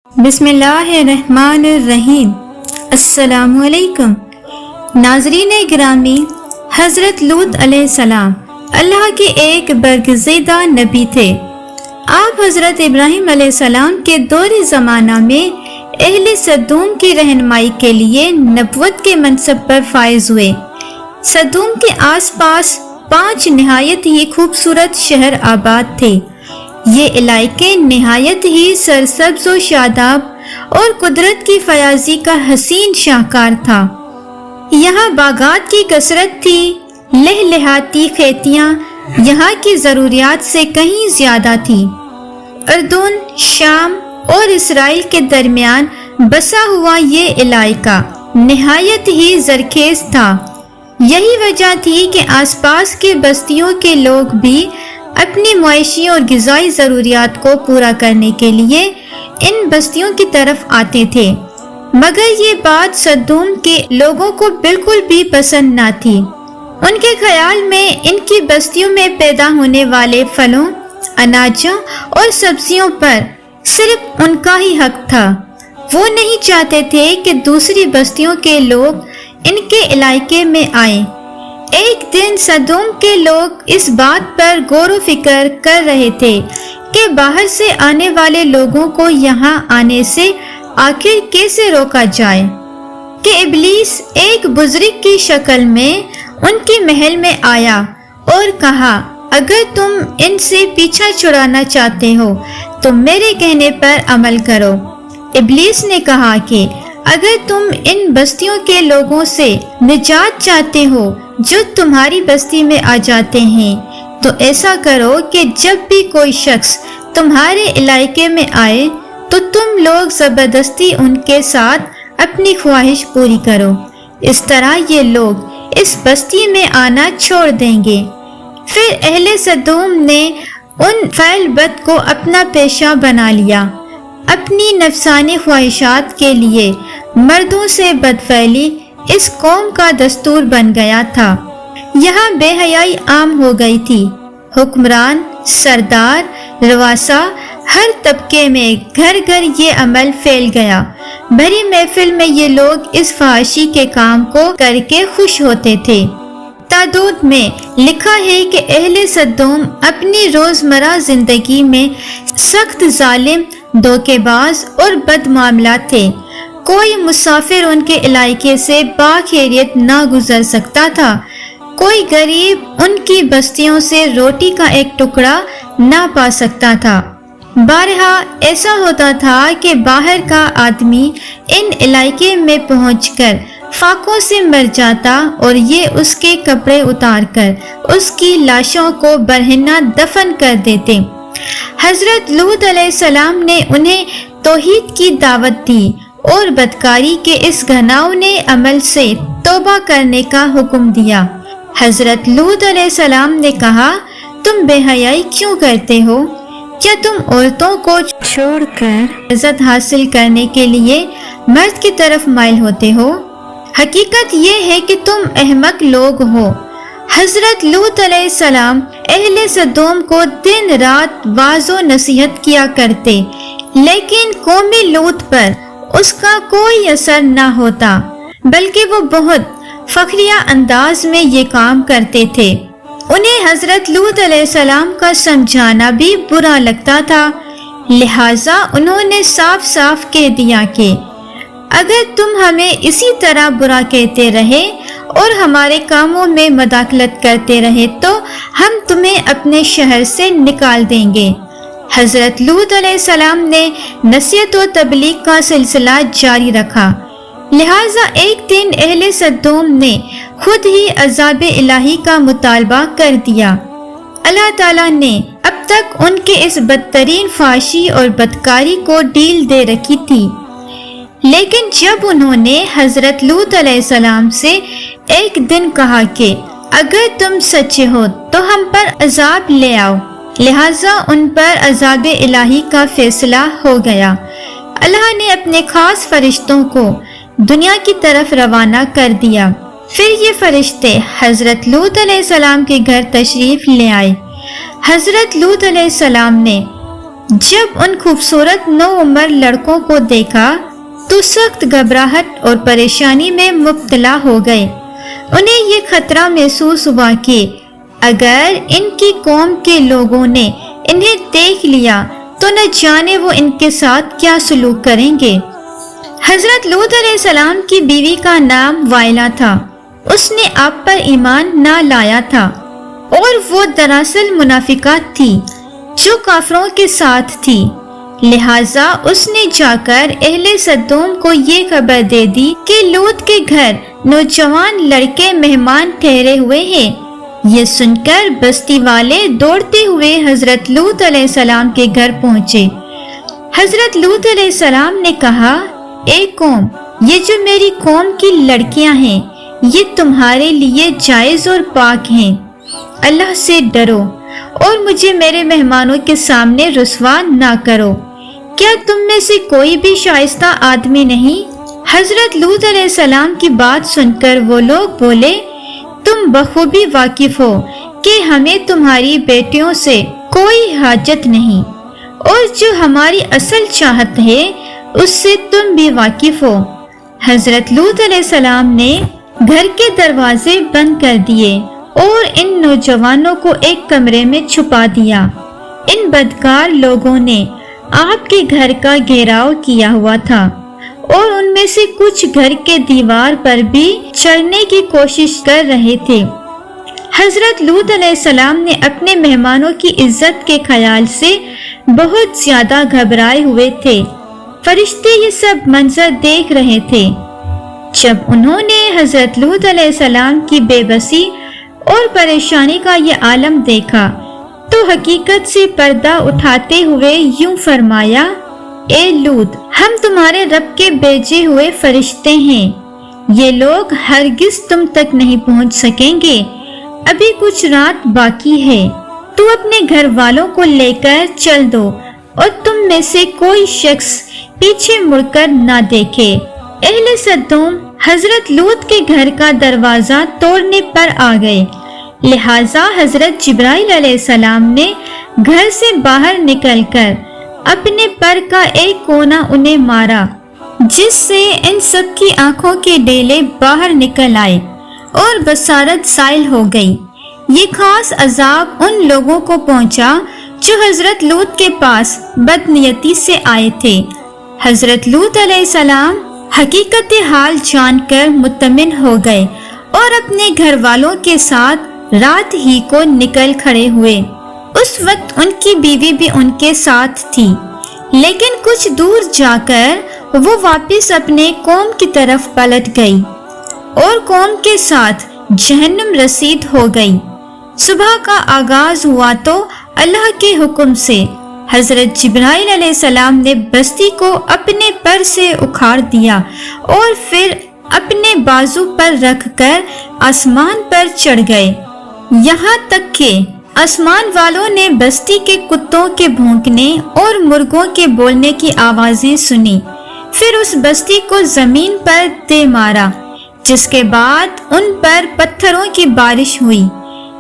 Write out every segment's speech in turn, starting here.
بسم اللہ الرحمن الرحیم۔ السلام علیکم ناظرین گرامی، حضرت لوط علیہ السلام اللہ کے ایک برگزیدہ نبی تھے۔ آپ حضرت ابراہیم علیہ السلام کے دور زمانہ میں اہل سدوم کی رہنمائی کے لیے نبوت کے منصب پر فائز ہوئے۔ سدوم کے آس پاس 5 نہایت ہی خوبصورت شہر آباد تھے۔ یہ علاقے نہایت ہی سرسبز و شاداب اور قدرت کی فیاضی کا حسین شاہکار تھا۔ یہاں باغات کی کثرت تھی، لہلہاتی کھیتیاں یہاں کی ضروریات سے کہیں زیادہ تھی۔ اردن، شام اور اسرائیل کے درمیان بسا ہوا یہ علاقہ نہایت ہی زرخیز تھا۔ یہی وجہ تھی کہ آس پاس کے بستیوں کے لوگ بھی اپنی معاشی اور غذائی ضروریات کو پورا کرنے کے لیے ان بستیوں کی طرف آتے تھے، مگر یہ بات سدوم کے لوگوں کو بالکل بھی پسند نہ تھی۔ ان کے خیال میں ان کی بستیوں میں پیدا ہونے والے پھلوں، اناجوں اور سبزیوں پر صرف ان کا ہی حق تھا۔ وہ نہیں چاہتے تھے کہ دوسری بستیوں کے لوگ ان کے علاقے میں آئیں۔ ایک دن سدوم کے لوگ اس بات پر غور و فکر کر رہے تھے کہ باہر سے آنے والے لوگوں کو یہاں آنے سے آخر کیسے روکا جائے، کہ ابلیس ایک بزرگ کی شکل میں ان کے محل میں آیا اور کہا، اگر تم ان سے پیچھا چھڑانا چاہتے ہو تو میرے کہنے پر عمل کرو۔ ابلیس نے کہا کہ اگر تم ان بستیوں کے لوگوں سے نجات چاہتے ہو جو تمہاری بستی میں آ جاتے ہیں، تو ایسا کرو کہ جب بھی کوئی شخص تمہارے علاقے میں آئے تو تم لوگ زبردستی ان کے ساتھ اپنی خواہش پوری کرو۔ اس طرح یہ لوگ اس بستی میں آنا چھوڑ دیں گے۔ پھر اہل سدوم نے ان فعل بد کو اپنا پیشہ بنا لیا۔ اپنی نفسانی خواہشات کے لیے مردوں سے بدفعلی اس قوم کا دستور بن گیا تھا۔ یہاں بے حیائی عام ہو گئی تھی۔ حکمران، سردار، رؤسا، ہر طبقے میں گھر گھر یہ عمل پھیل گیا۔ بھری محفل میں یہ لوگ اس فحاشی کے کام کو کر کے خوش ہوتے تھے۔ تادود میں لکھا ہے کہ اہل سدوم اپنی روزمرہ زندگی میں سخت ظالم، دھوکے باز اور بد معاملہ تھے۔ کوئی مسافر ان کے علاقے سے باخیریت نہ گزر سکتا تھا۔ کوئی غریب ان کی بستیوں سے روٹی کا ایک ٹکڑا نہ پا سکتا تھا۔ بارہا ایسا ہوتا تھا کہ باہر کا آدمی ان علاقے میں پہنچ کر فاقوں سے مر جاتا اور یہ اس کے کپڑے اتار کر اس کی لاشوں کو برہنہ دفن کر دیتے۔ حضرت لوط علیہ السلام نے انہیں توحید کی دعوت دی اور بدکاری کے اس گھناؤنے عمل سے توبہ کرنے کا حکم دیا۔ حضرت لوط علیہ السلام نے کہا، تم بے حیائی کیوں کرتے ہو؟ کیا تم عورتوں کو چھوڑ کر عزت حاصل کرنے کے لیے مرد کی طرف مائل ہوتے ہو؟ حقیقت یہ ہے کہ تم احمق لوگ ہو۔ حضرت لوط علیہ السلام اہل سدوم کو دن رات واعظ و نصیحت کیا کرتے، لیکن قوم لوط پر اس کا کوئی اثر نہ ہوتا، بلکہ وہ بہت فخریہ انداز میں یہ کام کرتے تھے۔ انہیں حضرت لوط علیہ السلام کا سمجھانا بھی برا لگتا تھا، لہٰذا انہوں نے صاف صاف کہہ دیا کہ اگر تم ہمیں اسی طرح برا کہتے رہے اور ہمارے کاموں میں مداخلت کرتے رہے تو ہم تمہیں اپنے شہر سے نکال دیں گے۔ حضرت لوط علیہ السلام نے نصیحت و تبلیغ کا سلسلہ جاری رکھا، لہٰذا ایک دن اہل سدوم نے خود ہی عذاب الہی کا مطالبہ کر دیا۔ اللہ تعالیٰ نے اب تک ان کے اس بدترین فحاشی اور بدکاری کو ڈیل دے رکھی تھی، لیکن جب انہوں نے حضرت لوط علیہ السلام سے ایک دن کہا کہ اگر تم سچے ہو تو ہم پر عذاب لے آؤ، لہٰذا ان پر عذاب الہی کا فیصلہ ہو گیا۔ اللہ نے اپنے خاص فرشتوں کو دنیا کی طرف روانہ کر دیا۔ پھر یہ فرشتے حضرت لوط علیہ السلام کے گھر تشریف لے آئے۔ حضرت لوط علیہ السلام نے جب ان خوبصورت نوعمر لڑکوں کو دیکھا تو سخت گھبراہٹ اور پریشانی میں مبتلا ہو گئے۔ انہیں یہ خطرہ محسوس ہوا کہ اگر ان کی قوم کے لوگوں نے انہیں دیکھ لیا تو نہ جانے وہ ان کے ساتھ کیا سلوک کریں گے۔ حضرت لوط علیہ السلام کی بیوی کا نام وائلہ تھا۔ اس نے آپ پر ایمان نہ لایا تھا اور وہ دراصل منافقات تھی جو کافروں کے ساتھ تھی، لہٰذا اس نے جا کر اہل سدوم کو یہ خبر دے دی کہ لوط کے گھر نوجوان لڑکے مہمان ٹھہرے ہوئے ہیں۔ یہ سن کر بستی والے دوڑتے ہوئے حضرت لوط علیہ السلام کے گھر پہنچے۔ حضرت لوط علیہ السلام نے کہا، اے قوم، یہ جو میری قوم کی لڑکیاں ہیں یہ تمہارے لیے جائز اور پاک ہیں۔ اللہ سے ڈرو اور مجھے میرے مہمانوں کے سامنے رسوا نہ کرو۔ کیا تم میں سے کوئی بھی شائستہ آدمی نہیں؟ حضرت لوط علیہ السلام کی بات سن کر وہ لوگ بولے، تم بخوبی واقف ہو کہ ہمیں تمہاری بیٹیوں سے کوئی حاجت نہیں، اور جو ہماری اصل چاہت ہے اس سے تم بھی واقف ہو۔ حضرت لوط علیہ السلام نے گھر کے دروازے بند کر دیے اور ان نوجوانوں کو ایک کمرے میں چھپا دیا۔ ان بدکار لوگوں نے آپ کے گھر کا گھیراؤ کیا ہوا تھا اور ان میں سے کچھ گھر کے دیوار پر بھی چڑھنے کی کوشش کر رہے تھے۔ حضرت لوط علیہ السلام نے اپنے مہمانوں کی عزت کے خیال سے بہت زیادہ گھبرائے ہوئے تھے۔ فرشتے یہ سب منظر دیکھ رہے تھے۔ جب انہوں نے حضرت لوط علیہ السلام کی بے بسی اور پریشانی کا یہ عالم دیکھا تو حقیقت سے پردہ اٹھاتے ہوئے یوں فرمایا، اے لوط، ہم تمہارے رب کے بھیجے ہوئے فرشتے ہیں، یہ لوگ ہرگز تم تک نہیں پہنچ سکیں گے، ابھی کچھ رات باقی ہے، تو اپنے گھر والوں کو لے کر چل دو اور تم میں سے کوئی شخص پیچھے مڑ کر نہ دیکھے۔ اہل سدوم حضرت لوط کے گھر کا دروازہ توڑنے پر آ گئے، لہٰذا حضرت جبرائیل علیہ السلام نے گھر سے باہر نکل کر اپنے پر کا ایک کونا انہیں مارا، جس سے ان سب کی آنکھوں کے ڈیلے باہر نکل آئے اور بصارت زائل ہو گئی۔ یہ خاص عذاب ان لوگوں کو پہنچا جو حضرت لوط کے پاس بدنیتی سے آئے تھے۔ حضرت لوط علیہ السلام حقیقت حال جان کر مطمئن ہو گئے اور اپنے گھر والوں کے ساتھ رات ہی کو نکل کھڑے ہوئے۔ اس وقت ان کی بیوی بھی ان کے ساتھ تھی، لیکن کچھ دور جا کر وہ واپس اپنے قوم کی طرف پلٹ گئی اور قوم کے ساتھ جہنم رسید ہو گئی۔ صبح کا آغاز ہوا تو اللہ کے حکم سے حضرت جبرائیل علیہ السلام نے بستی کو اپنے پر سے اکھاڑ دیا اور پھر اپنے بازو پر رکھ کر آسمان پر چڑھ گئے، یہاں تک کہ آسمان والوں نے بستی کے کتوں کے بھونکنے اور مرغوں کے بولنے کی آوازیں سنی۔ پھر اس بستی کو زمین پر دے مارا، جس کے بعد ان پر پتھروں کی بارش ہوئی۔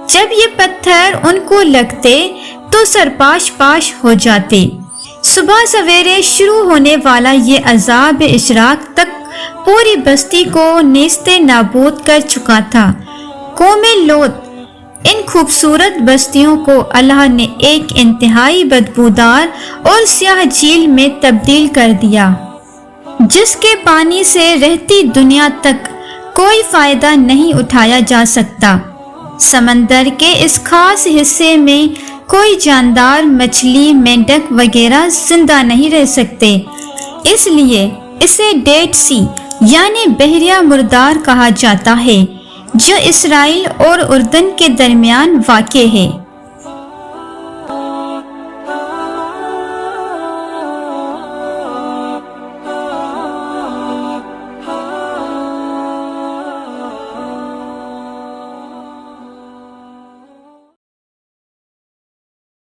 جب یہ پتھر ان کو لگتے تو سرپاش پاش ہو جاتے۔ صبح سویرے شروع ہونے والا یہ عذاب اشراق تک پوری بستی کو نیست نابود کر چکا تھا۔ قوم لوط ان خوبصورت بستیوں کو اللہ نے ایک انتہائی بدبودار اور سیاہ جھیل میں تبدیل کر دیا، جس کے پانی سے رہتی دنیا تک کوئی فائدہ نہیں اٹھایا جا سکتا۔ سمندر کے اس خاص حصے میں کوئی جاندار مچھلی، مینڈک وغیرہ زندہ نہیں رہ سکتے، اس لیے اسے ڈیڈ سی یعنی بحیرہ مردار کہا جاتا ہے، جو اسرائیل اور اردن کے درمیان واقع ہے۔